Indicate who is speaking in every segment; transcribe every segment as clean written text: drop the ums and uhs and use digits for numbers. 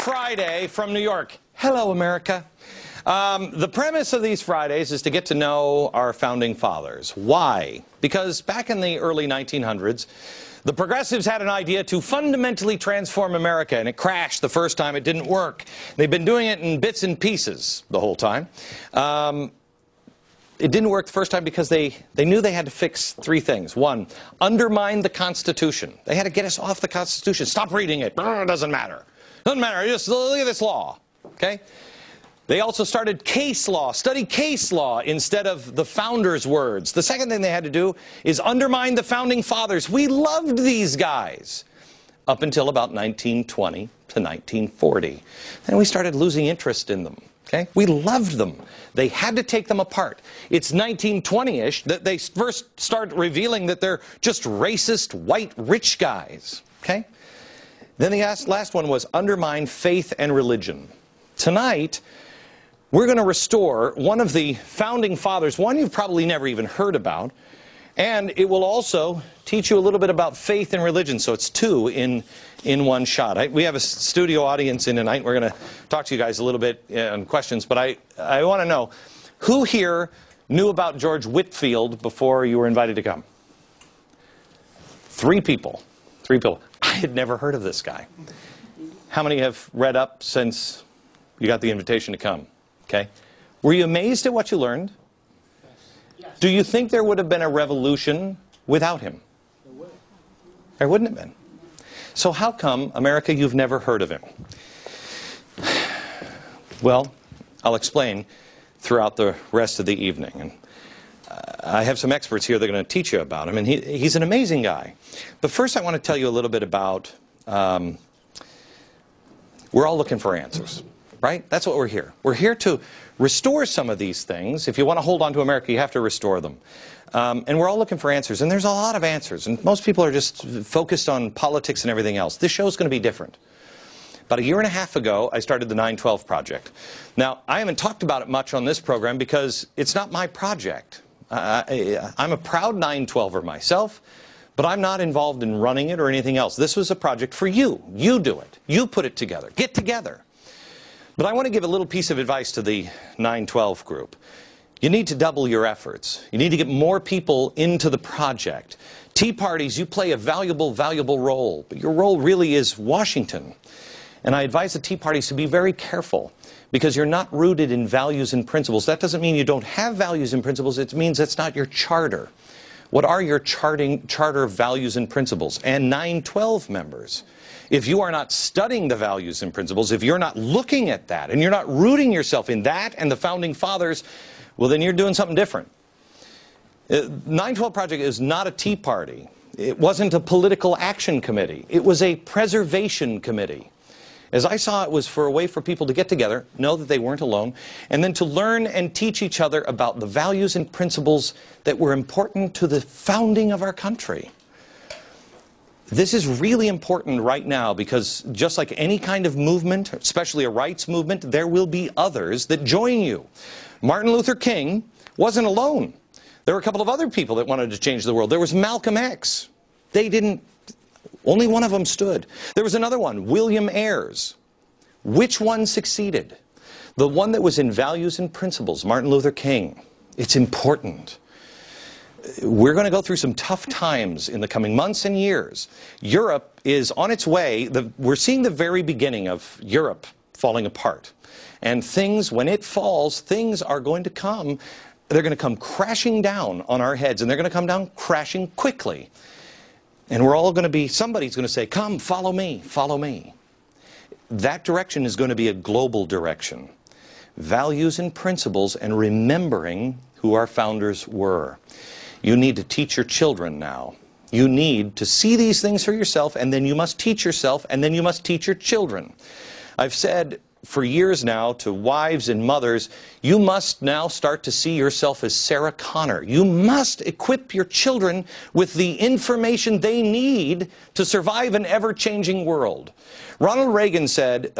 Speaker 1: Friday from New York. Hello, America. The premise of these Fridays is to get to know our founding fathers. Why? Because back in the early 1900s, the progressives had an idea to fundamentally transform America, and it crashed the first time. It didn't work. They've been doing it in bits and pieces the whole time. It didn't work the first time because they knew they had to fix three things. One, undermine the Constitution. They had to get us off the Constitution. Stop reading it. It doesn't matter. Doesn't matter. Just look at this law. Okay? They also started case law, study case law instead of the founders' words. The second thing they had to do is undermine the founding fathers. We loved these guys up until about 1920 to 1940. And we started losing interest in them. Okay? We loved them. They had to take them apart. It's 1920-ish that they first start revealing that they're just racist, white, rich guys. Okay? Then the last one was undermine faith and religion. Tonight, we're going to restore one of the founding fathers, one you've probably never even heard about, and it will also teach you a little bit about faith and religion, so it's two in one shot. We have a studio audience in tonight. We're going to talk to you guys a little bit on questions, but I want to know, who here knew about George Whitefield before you were invited to come? Three people. Three people. I had never heard of this guy. How many have read up since you got the invitation to come? Okay. Were you amazed at what you learned? Yes. Do you think there would have been a revolution without him? There would. There wouldn't have been. So how come, America, you've never heard of him? Well, I'll explain throughout the rest of the evening. And I have some experts here that are going to teach you about him, and he's an amazing guy. But first I want to tell you a little bit about, we're all looking for answers, right? That's what we're here. We're here to restore some of these things. If you want to hold on to America, you have to restore them. And we're all looking for answers, and there's a lot of answers, and most people are just focused on politics and everything else. This show's going to be different. About a year and a half ago, I started the 912 Project. Now, I haven't talked about it much on this program because it's not my project. I'm a proud 912er myself, but I'm not involved in running it or anything else. This was a project for you. You do it. You put it together. Get together. But I want to give a little piece of advice to the 912 group. You need to double your efforts. You need to get more people into the project. Tea parties, you play a valuable role, but your role really is Washington. And I advise the Tea parties to be very careful, because you're not rooted in values and principles. That doesn't mean you don't have values and principles. It means that's not your charter. What are your charter values and principles? And 912 members, if you are not studying the values and principles, if you're not looking at that, and you're not rooting yourself in that and the founding fathers, well, then you're doing something different. 912 Project is not a Tea Party. It wasn't a political action committee. It was a preservation committee. As I saw, it was for a way for people to get together, know that they weren't alone, and then to learn and teach each other about the values and principles that were important to the founding of our country. This is really important right now because just like any kind of movement, especially a rights movement, there will be others that join you. Martin Luther King wasn't alone. There were a couple of other people that wanted to change the world. There was Malcolm X. Only one of them stood. There was another one, William Ayres. Which one succeeded? The one that was in values and principles, Martin Luther King. It's important. We're going to go through some tough times in the coming months and years. Europe is on its way. We're seeing the very beginning of Europe falling apart. And things, when it falls, things are going to come. They're going to come crashing down on our heads, and they're going to come down crashing quickly. And we're all going to be, somebody's going to say, come, follow me, follow me. That direction is going to be a global direction. Values and principles and remembering who our founders were. You need to teach your children now. You need to see these things for yourself, and then you must teach yourself, and then you must teach your children. I've said for years now to wives and mothers, you must now start to see yourself as Sarah Connor. You must equip your children with the information they need to survive an ever-changing world. Ronald Reagan said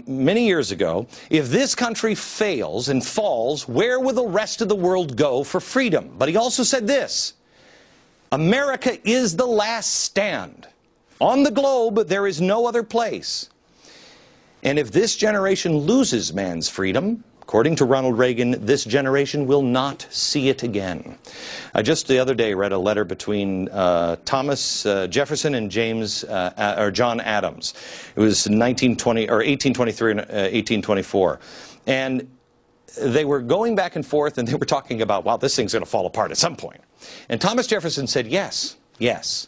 Speaker 1: many years ago, if this country fails and falls, where will the rest of the world go for freedom? But he also said this, America is the last stand. On the globe, there is no other place. And if this generation loses man's freedom, according to Ronald Reagan, this generation will not see it again. I just the other day read a letter between Thomas Jefferson and John Adams. It was 1823 and 1824. And they were going back and forth, and they were talking about, wow, this thing's going to fall apart at some point. And Thomas Jefferson said, yes, yes.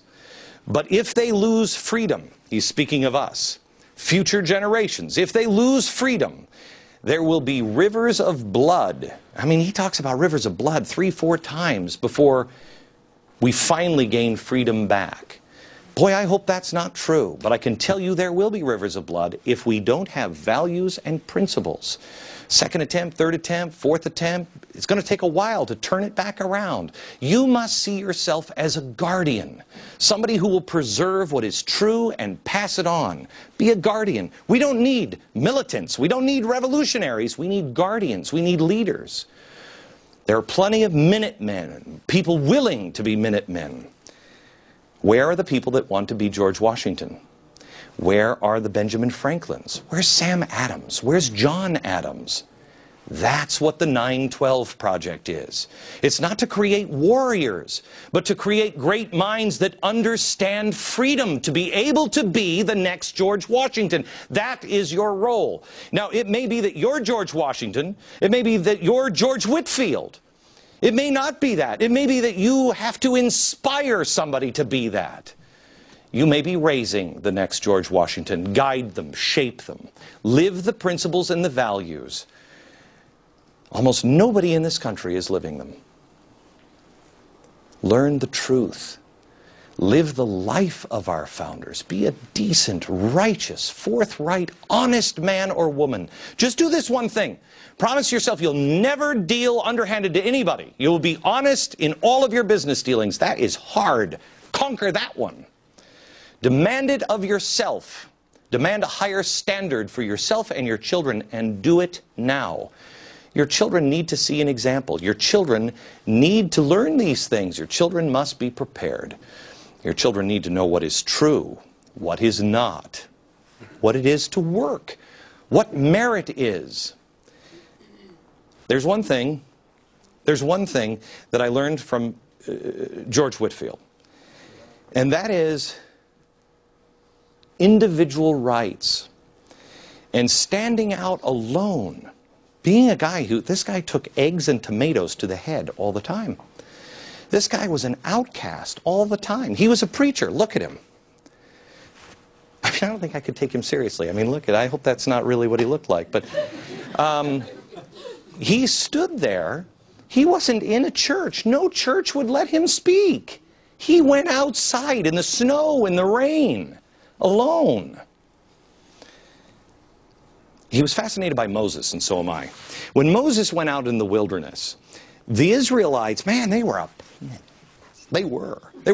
Speaker 1: But if they lose freedom, he's speaking of us, future generations, if they lose freedom, there will be rivers of blood. I mean, he talks about rivers of blood 3-4 times before we finally gain freedom back. Boy, I hope that's not true, but I can tell you there will be rivers of blood if we don't have values and principles. Second attempt, third attempt, fourth attempt, it's going to take a while to turn it back around. You must see yourself as a guardian, somebody who will preserve what is true and pass it on. Be a guardian. We don't need militants. We don't need revolutionaries. We need guardians. We need leaders. There are plenty of Minutemen, people willing to be Minutemen. Where are the people that want to be George Washington? Where are the Benjamin Franklins? Where's Sam Adams? Where's John Adams? That's what the 9/12 Project is. It's not to create warriors, but to create great minds that understand freedom, to be able to be the next George Washington. That is your role. Now, it may be that you're George Washington. It may be that you're George Whitefield. It may not be that. It may be that you have to inspire somebody to be that. You may be raising the next George Washington. Guide them, shape them. Live the principles and the values. Almost nobody in this country is living them. Learn the truth. Live the life of our founders. Be a decent, righteous, forthright, honest man or woman. Just do this one thing. Promise yourself you'll never deal underhanded to anybody. You'll be honest in all of your business dealings. That is hard. Conquer that one. Demand it of yourself. Demand a higher standard for yourself and your children, and do it now. Your children need to see an example. Your children need to learn these things. Your children must be prepared. Your children need to know what is true, what is not, what it is to work, what merit is. There's one thing that I learned from George Whitefield, and that is individual rights and standing out alone. Being a guy this guy took eggs and tomatoes to the head all the time. This guy was an outcast all the time. He was a preacher. Look at him. I mean, I don't think I could take him seriously. I mean, I hope that's not really what he looked like. But he stood there. He wasn't in a church. No church would let him speak. He went outside in the snow, in the rain, alone. He was fascinated by Moses, and so am I. When Moses went out in the wilderness, the Israelites, man, they were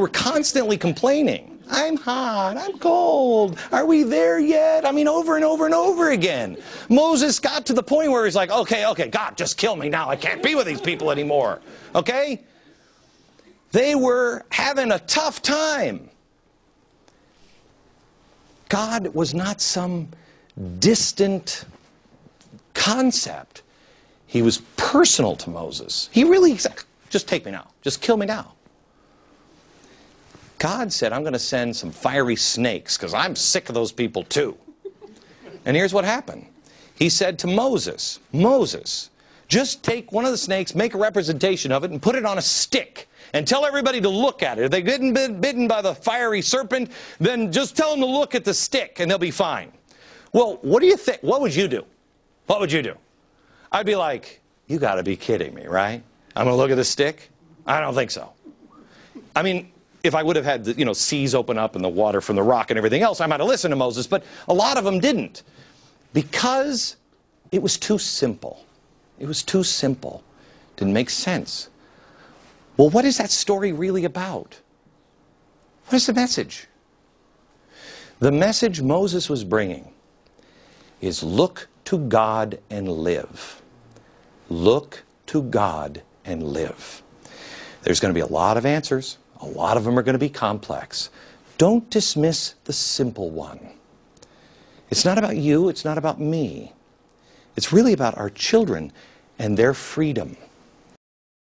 Speaker 1: constantly complaining. I'm hot, I'm cold, are we there yet? I mean, over and over and over again. Moses got to the point where he's like, okay, God, just kill me now. I can't be with these people anymore. Okay? They were having a tough time. God was not some distant concept. He was personal to Moses. He really said, just take me now. Just kill me now. God said, I'm going to send some fiery snakes because I'm sick of those people too. And here's what happened. He said to Moses, Moses, just take one of the snakes, make a representation of it, and put it on a stick. And tell everybody to look at it. If they didn't been bitten by the fiery serpent, then just tell them to look at the stick and they'll be fine. Well, what do you think? What would you do? What would you do? I'd be like, you got to be kidding me, right? I'm going to look at the stick? I don't think so. I mean, if I would have had the seas open up and the water from the rock and everything else, I might have listened to Moses, but a lot of them didn't. Because it was too simple. It was too simple. Didn't make sense. Well, what is that story really about? What is the message? The message Moses was bringing is look to God and live. Look to God and live. There's going to be a lot of answers. A lot of them are going to be complex. Don't dismiss the simple one. It's not about you, it's not about me. It's really about our children and their freedom.